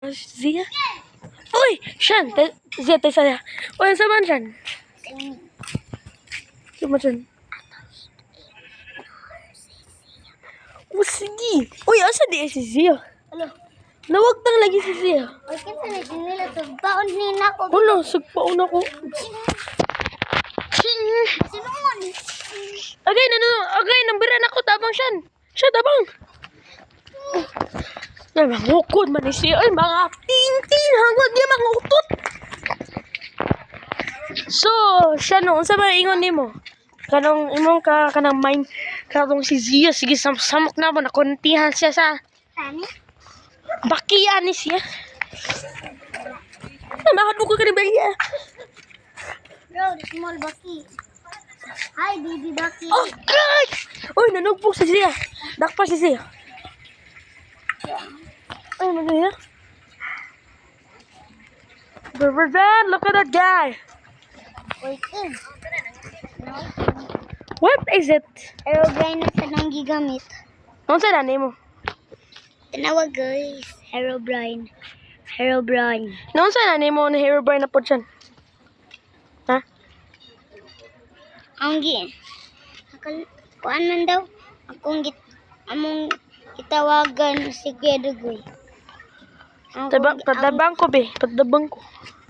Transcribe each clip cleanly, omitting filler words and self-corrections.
Zia? Uy! Shan! Zia, tayo saya. Uy, saan man, Shan? Saan man, Shan? Oh, sige. Uy, asa di si Zia? Ano? Nawag tang lagi si Zia. Bakit sa nila sa baon ni nako? Wala, sagpaon ako. Sino man? Agay, nambiran ako, tabang, Shan. Siya, tabang. Ay, mangukod man ni siya. Ay, mga tintin. Hanggang di mangutot. So, siya no, unsa ba ingon nimo? Kanong imong kanang mind kanong si Zia sige samok na mo nakuntihan siya sa Tani? bakian ni siya. Mahadlo ko kani Belia. Bro, the small Baki. Hi, baby Baki. Oh God! Uy, nanugpok si Zia. Dakpa si Zia. Ay, magaya. Berberdan, look at that guy. Wait in. What is it? Aerobrine na sa nang gigamit. Unsa na nimo? Tinawag guys. Aerobrine. Aerobrine. Unsa na nimo na hair bar na pud siyan? Ha? Ang kuan man daw. Among itawagan si Kuya Dugoy. Padabang ko be, padabang ko.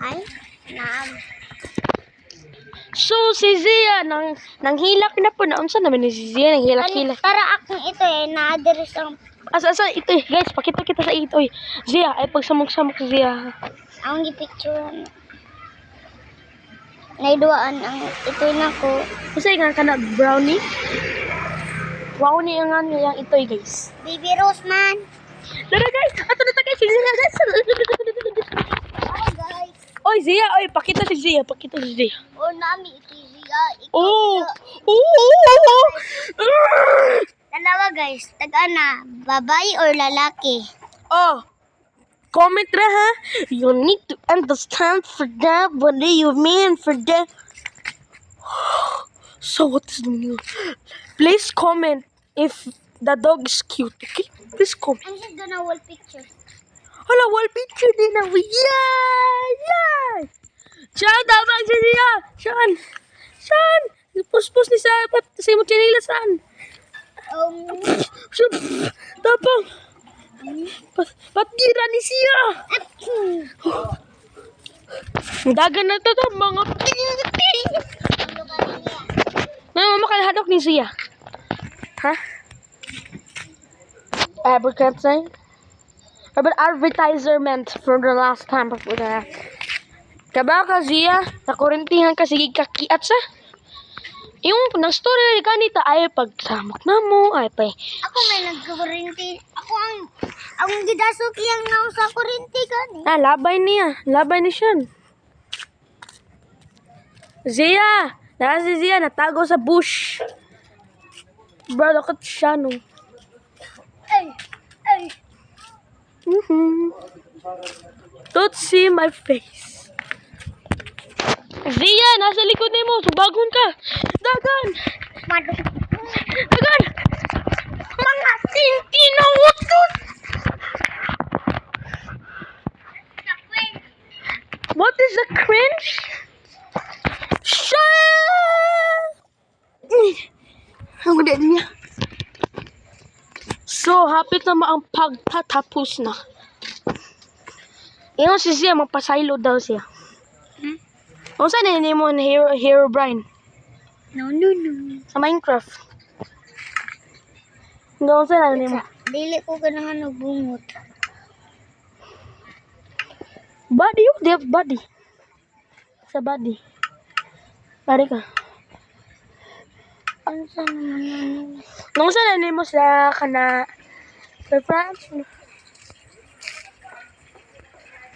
Ay, naam. So si Zia nang hilak na po na unsa naman ni si Zia nang hilak-hilak. Para akong ito na-address ang Asa ito guys, pakita kita sa ito Zia ay pagsamok-samok si Zia. ang gipicturean. Naiduaan ang ito nako. Kasi nga kana brownie. Brownie ang yang ito guys. Baby Rose man. Tara guys, ato na ta guys. Guys. Oh guys. Oy Zia, oy pakita si Zia, pakita si Zia. O nami ito siya. Oh. Dalawa guys. Tag-ana, babae or lalaki? Oh. Comment ra ha. You need to understand for that. What do you mean for that? So what is the meaning? Please comment if the dog is cute. Okay? Please comment. I'm just gonna wall picture. Hala, wall picture din na. Yay! Siyan, tabang si Zia. Siyan. Puspos ni sa mo chinila saan? Tabang. Patgira ni siya. Dagan na to mga ting. Makalahadok ni siya. Ha? Advertisement for the last time before that. Kaba ka siya, nakurintihan ka sige kakiat sa. Yung nang story kanita ay pagsamok na mo ay pa. Ako may nagkurinti. Ako ang gidasok yang naw sa kurinti gani. Labay ni siya. Zia! Si Zia natago sa bush. Bro, look at siya no. Ay. Don't see my face. Zia, nasa likod ni mo. Subagon ka. Dagan! Dagan! Mga tinti na utot! What is the cringe? Ang ganda niya. So, hapit na ang pagtatapos na. Yung si Zia, magpasaylo daw siya. O saan na mo na Herobrine? No. Sa Minecraft. Doon saan na mo? Dili ko ganahan nagbungot. Body, you have body. Sa body. Body ka. Ano sa naman? Nung saan na mo sa kana for France?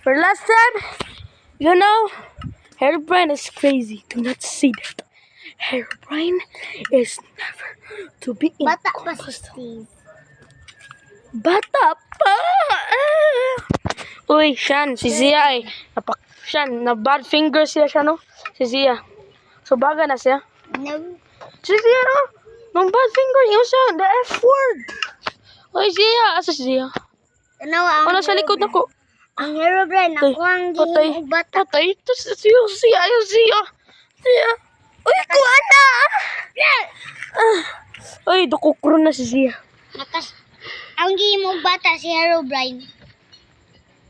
For last time, you know, Herobrine is crazy. Do not say that. Herobrine is never to be in Bata pa si compost. Steve. Bata pa! Uy, Shan, si Zia ay Shan, na bad finger siya no? Si Zia. So baga na siya. No. Si Zia no? Nung bad finger, yung siya, the F word. Uy, Zia. Asa si Zia? Tanawa ang Wala sa likod na ko. Ang Herobrine, ako ang Patay. giing bata. Patay. Ito siya. Ayaw siya. Siya. Uy, kuha na. Uy, dukukro na si siya. Ang giing bata si Herobrine.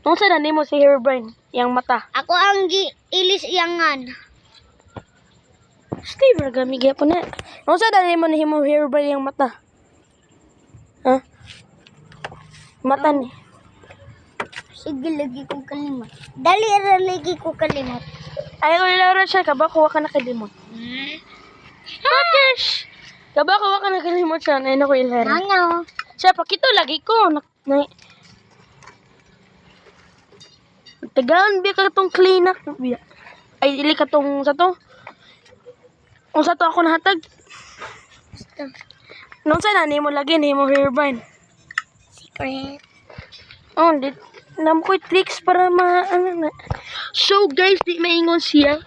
Nung sa mo si Herobrine, yang mata. Ako ang ilis iyangan. Steve, nagamigay po na. Nung sa mo ni mo Herobrine yang mata. Ha? Mata ni. Sige, lagi ko kalimot. Dali ra lagi ko kalimot. Ay, wala siya. Kaba, kuha ka na kalimot. Pakish! Kaba, kuha ka na kalimot siya. Ay, naku, ilera. Ano? Siya, pakito lagi ko. Tagaan, biya ka itong clean up. Ay, ili ka itong sa to. Kung sa to ako nahatag. Nung sa nani mo lagi, ni mo Herobrine. Secret. Oh, di. Nam ko tricks para ano na. So guys, di maingon siya.